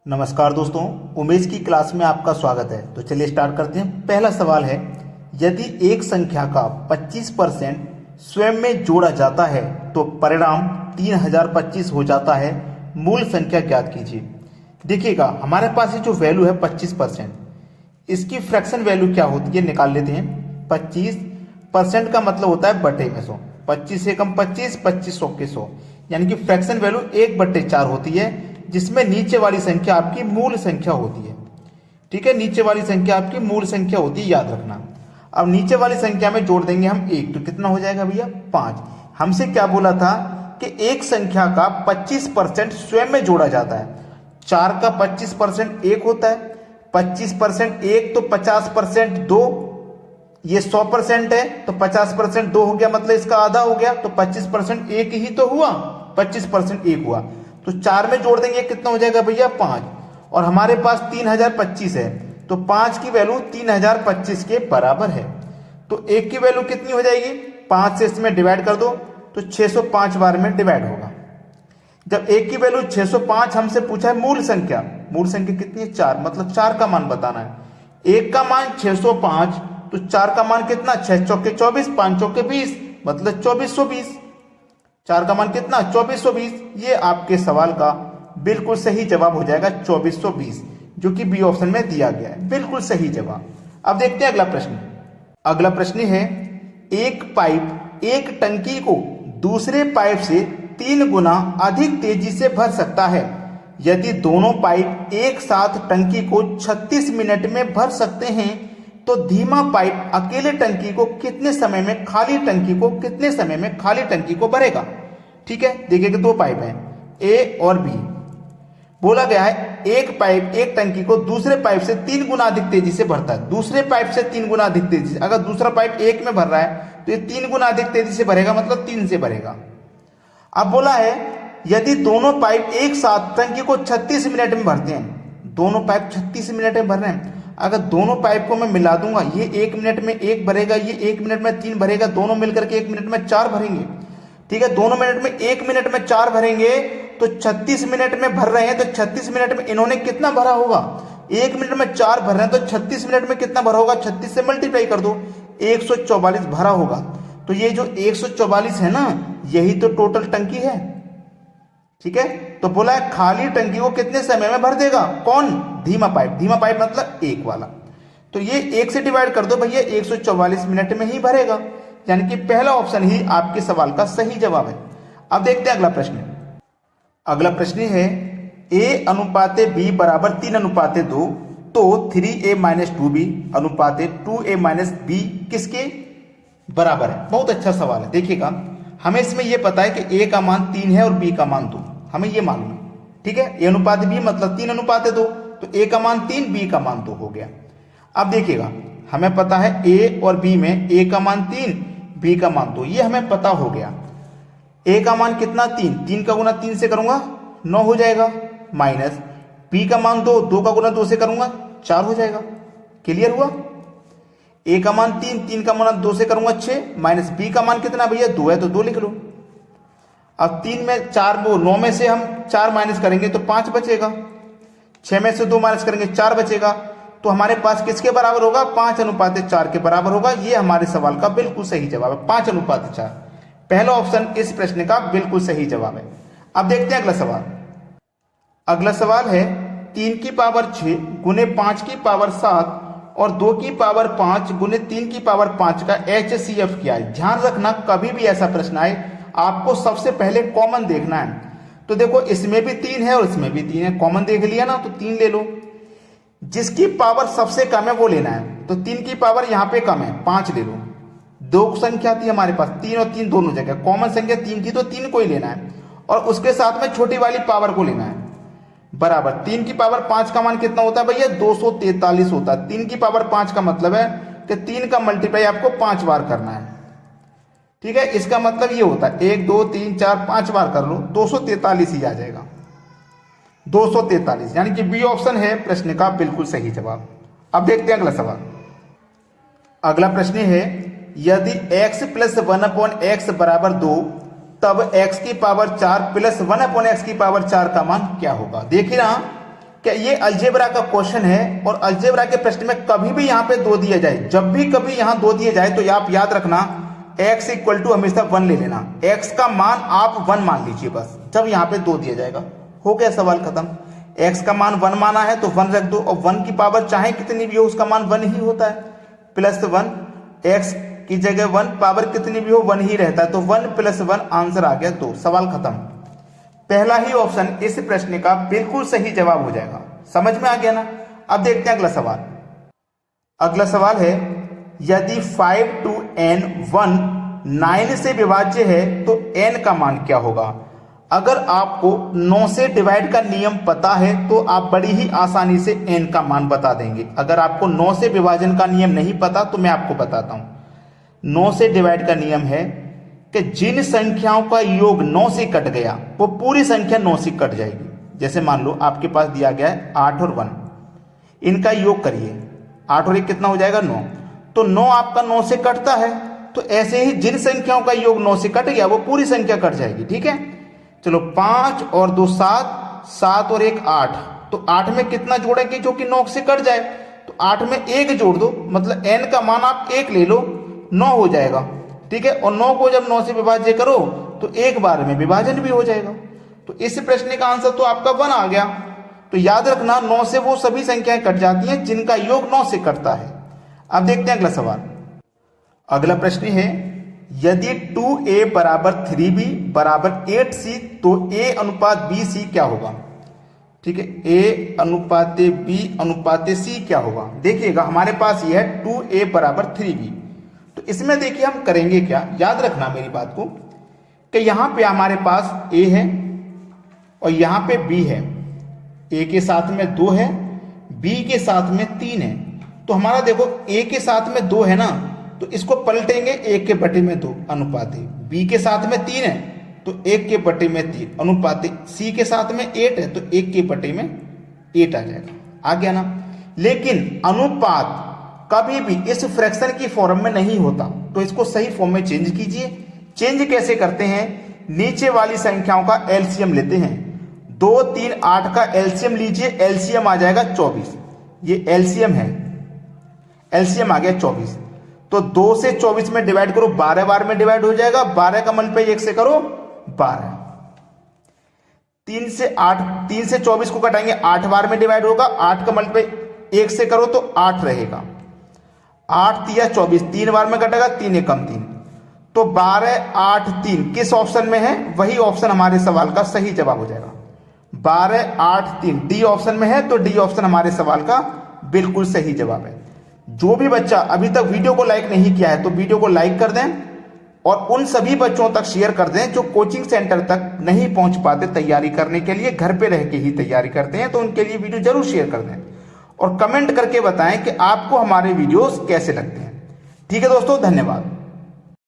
नमस्कार दोस्तों, उमेश की क्लास में आपका स्वागत है। तो चलिए स्टार्ट करते हैं। पहला सवाल है, यदि एक संख्या का 25% स्वयं में जोड़ा जाता है तो परिणाम 3025 हो जाता है। मूल संख्या ज्ञात कीजिए। देखिएगा, हमारे पास ये जो वैल्यू है 25%, इसकी फ्रैक्शन वैल्यू क्या होती है निकाल लेते हैं। 25% का मतलब होता है बटे में 100। 25 से कम 25, 25 100 के 100, यानी कि फ्रैक्शन वैल्यू 1/4 होती है, जिसमें नीचे वाली संख्या आपकी मूल संख्या होती है। ठीक है, नीचे वाली संख्या आपकी मूल संख्या होती है, याद रखना। अब नीचे वाली संख्या में जोड़ देंगे हम 1, तो कितना हो जाएगा भैया 5। हमसे क्या बोला था कि एक संख्या का 25% स्वयं में जोड़ा जाता है। 4 का 25% 1 होता है, 25% 1 तो 50% 2, ये 100% है तो 50% 2 हो गया, मतलब इसका आधा हो गया, तो 25% 1 ही तो हुआ, 25% 1 हुआ। तो 4 में जोड़ देंगे कितना हो जाएगा भैया 5, और हमारे पास 3025 है, तो 5 की वैल्यू 3025 के बराबर है। तो 1 की वैल्यू कितनी हो जाएगी, 5 से इसमें डिवाइड कर दो तो 605 बार में डिवाइड होगा। जब 1 की वैल्यू 605, हमसे पूछा है मूल संख्या। मूल संख्या कितनी है 4, मतलब 4 का मान बताना है। 1 का मान 605, तो 4 का मान कितना, 6 चौके 24, 5 चौके 20, मतलब 2420। 4 का मान कितना, 2420। ये आपके सवाल का बिल्कुल सही जवाब हो जाएगा 2420, जो कि बी ऑप्शन में दिया गया है, बिल्कुल सही जवाब। अब देखते हैं अगला प्रश्न। अगला प्रश्न है, एक पाइप एक टंकी को दूसरे पाइप से 3 गुना अधिक तेजी से भर सकता है। यदि दोनों पाइप एक साथ टंकी को 36 मिनट में भर सकते हैं तो धीमा पाइप अकेले टंकी को कितने समय में खाली टंकी को भरेगा। ठीक है, देखिए 2 पाइप हैं, ए और बी। बोला गया है एक पाइप एक टंकी को दूसरे पाइप से 3 गुना अधिक तेजी से भरता है। दूसरे पाइप से 3 गुना अधिक तेजी से, अगर दूसरा पाइप 1 में भर रहा है तो ये 3 गुना अधिक तेजी से भरेगा, मतलब 3 से भरेगा। अब बोला है यदि दोनों पाइप एक साथ टंकी को 36 मिनट में भरते हैं, दोनों पाइप 36 मिनट में भर रहे हैं। अगर दोनों पाइप को मैं मिला दूंगा, ये 1 मिनट में 1 भरेगा, ये 1 मिनट में 3 भरेगा, दोनों मिलकर के 1 मिनट में 4 भरेंगे। ठीक है, दोनों मिनट में 1 मिनट में 4 भरेंगे, तो 36 मिनट में भर रहे हैं, तो 36 मिनट में इन्होंने कितना भरा होगा। 1 मिनट में 4 भर रहे हैं, तो 36 मिनट में कितना भरा होगा, 36 से मल्टीप्लाई कर दो, 144 भरा होगा। तो ये जो 144 है ना, यही तो टोटल टंकी है। ठीक है, तो बोला है खाली टंकी को कितने समय में भर देगा, कौन, धीमा पाइप। धीमा पाइप मतलब 1 वाला, तो ये 1 से डिवाइड कर दो भैया, 144 मिनट में ही भरेगा, यानी कि पहला ऑप्शन ही आपके सवाल का सही जवाब है। अब देखते हैं अगला प्रश्न। अगला प्रश्न है, a अनुपाते b बराबर 3:2, तो 3a - 2b अनुपाते 2a - b किसके बराबर है। बहुत अच्छा सवाल है। देखिएगा, हमें इसमें यह पता है कि a का मान 3 है और b का मान 2, हमें यह मालूम है। ठीक है, a अनुपाते b मतलब 3:2, तो a का मान 3, b का मान 2 हो गया। अब देखिएगा, हमें पता है a और b में a का मान 3, b का मान 2, ये हमें पता हो गया। a का मान कितना, 3, 3 का गुना 3 से करूंगा 9 हो जाएगा, माइनस b का मान 2, 2 का गुना 2 से करूंगा 4 हो जाएगा। क्लियर हुआ। a का मान 3, 3 का गुना 2 से करूंगा 6, माइनस b का मान कितना भैया 2 है, तो 2 लिख लो। अब 3 में 4, 9 में से हम 4 माइनस करेंगे तो 5 बचेगा, 6 में से 2 माइनस करेंगे 4 बचेगा, तो हमारे पास किसके बराबर होगा, 5:4 के बराबर होगा। ये हमारे सवाल का बिल्कुल सही जवाब है, 5:4। पहला ऑप्शन इस प्रश्न का बिल्कुल सही जवाब है। अब देखते हैं अगला सवाल। अगला सवाल है, 3 की पावर 6 गुने 5 की पावर 7 और 2 की पावर 5 गुने 3 की पावर 5 का HCF किया है। ध्यान रखना, कभी भी ऐसा प्रश्न आए आपको सबसे पहले कॉमन देखना है। तो देखो, इसमें भी 3 है और इसमें भी 3 है, कॉमन देख लिया ना, तो 3 ले लो। जिसकी पावर सबसे कम है वो लेना है, तो 3 की पावर यहां पे कम है, 5 ले लो। 2 संख्या थी हमारे पास, 3 और 3 दोनों जगह, कॉमन संख्या 3 थी, तो 3 को ही लेना है, और उसके साथ में छोटी वाली पावर को लेना है, बराबर। 3 की पावर 5 का मान कितना होता है भैया, 243 होता है। 3 की पावर 5 का मतलब है कि 3 का मल्टीप्लाई आपको 5 बार करना है। ठीक है, इसका मतलब ये होता है 1 2 3 4 5 बार कर लो, 243 ही आ जाएगा, 243, यानी कि बी ऑप्शन है प्रश्न का बिल्कुल सही जवाब। अब देखते हैं अगला सवाल। अगला प्रश्न है, यदि x + 1/x बराबर 2, तब x की पावर 4 + 1/x की पावर 4 का मान क्या होगा। देखिए ना, क्या ये अलजेब्रा का क्वेश्चन है और अलजेब्रा के प्रश्न में कभी भी यहाँ पे 2 दिया जाए, जब भी कभी यहाँ 2 दिए जाए तो आप याद रखना x इक्वल टू हमेशा 1 ले लेना, x का मान आप 1 मान लीजिए बस, जब यहाँ पे 2 दिया जाएगा। हो गया सवाल खत्म। x का मान 1 माना है तो 1 रख दो, और 1 की पावर चाहे कितनी भी हो उसका मान 1 ही होता है, +1, x की जगह 1, पावर कितनी भी हो 1 ही रहता है, तो 1 + 1 आंसर आ गया 2। सवाल खत्म। पहला ही ऑप्शन इस प्रश्न का बिल्कुल सही जवाब हो जाएगा। समझ में आ गया ना। अब देखते हैं अगला सवाल। अगला सवाल है, यदि 5 to n 1 9 से विभाज्य है तो n का मान क्या होगा। अगर आपको 9 से डिवाइड का नियम पता है तो आप बड़ी ही आसानी से n का मान बता देंगे। अगर आपको 9 से विभाजन का नियम नहीं पता तो मैं आपको बताता हूं। 9 से डिवाइड का नियम है कि जिन संख्याओं का योग 9 से कट गया वो पूरी संख्या 9 से कट जाएगी। जैसे मान लो आपके पास दिया गया है 8 और 1, इनका योग करिए, 8 और 1 कितना हो जाएगा 9, तो 9 आपका 9 से कटता है, तो ऐसे ही जिन संख्याओं का योग 9 से कट गया वो पूरी संख्या कट जाएगी। ठीक है, चलो 5 और 2 7, 7 और 1 8, तो 8 में कितना जोड़ेंगे जो कि 9 से कट जाए, तो 8 में 1 जोड़ दो, मतलब n का मान आप 1 ले लो, 9 हो जाएगा। ठीक है, और 9 को जब 9 से विभाज्य करो तो एक बार में विभाजन भी हो जाएगा। तो इस प्रश्न का आंसर तो आपका 1 आ गया। तो याद रखना 9 से वो सभी संख्याएं कट जाती हैं जिनका योग 9 से कटता है। अब देखते हैं अगला सवाल। अगला प्रश्न है, यदि 2a = 3b = 8c तो a अनुपात bc क्या होगा। ठीक है, a अनुपात b अनुपात c क्या होगा। देखिएगा हमारे पास यह है 2a = 3b, तो इसमें देखिए हम करेंगे क्या, याद रखना मेरी बात को, कि यहां पे हमारे पास a है और यहां पे b है, a के साथ में 2 है, b के साथ में 3 है। तो हमारा देखो a के साथ में 2 है ना, तो इसको पलटेंगे 1 के बटे में 2 अनुपात b के साथ में 3 है तो 1 के बटे में 3 अनुपात c के साथ में 8 है तो 1 के बटे में 8 आ जाएगा। आ गया ना। लेकिन अनुपात कभी भी इस फ्रैक्शन की फॉर्म में नहीं होता, तो इसको सही फॉर्म में चेंज कीजिए। चेंज कैसे करते हैं, नीचे वाली संख्याओं का एलसीएम लेते हैं, 2 3 8 का एलसीएम लीजिए, एलसीएम आ जाएगा 24, ये एलसीएम है, एलसीएम आ गया 24। तो 2 से 24 में डिवाइड करो, 12 बार में डिवाइड हो जाएगा, 12 का मल्टीप्लाई 1 से करो 12। 3 से 8, 3 से 24 को कटाएंगे, 8 बार में डिवाइड होगा, 8 का मल्टीप्लाई 1 से करो तो 8 रहेगा, 8 3 24, 3 बार में कटेगा, 3 एकम 3, तो 12 8 3 किस ऑप्शन में है, वही ऑप्शन हमारे सवाल का सही जवाब हो जाएगा। 12 8 3 डी ऑप्शन में है, तो डी ऑप्शन हमारे सवाल का बिल्कुल सही जवाब है। जो भी बच्चा अभी तक वीडियो को लाइक नहीं किया है तो वीडियो को लाइक कर दें और उन सभी बच्चों तक शेयर कर दें जो कोचिंग सेंटर तक नहीं पहुंच पाते तैयारी करने के लिए, घर पे रह के ही तैयारी करते हैं, तो उनके लिए वीडियो जरूर शेयर कर दें और कमेंट करके बताएं कि आपको हमारे वीडियोस कैसे लगते हैं। ठीक है दोस्तों, धन्यवाद।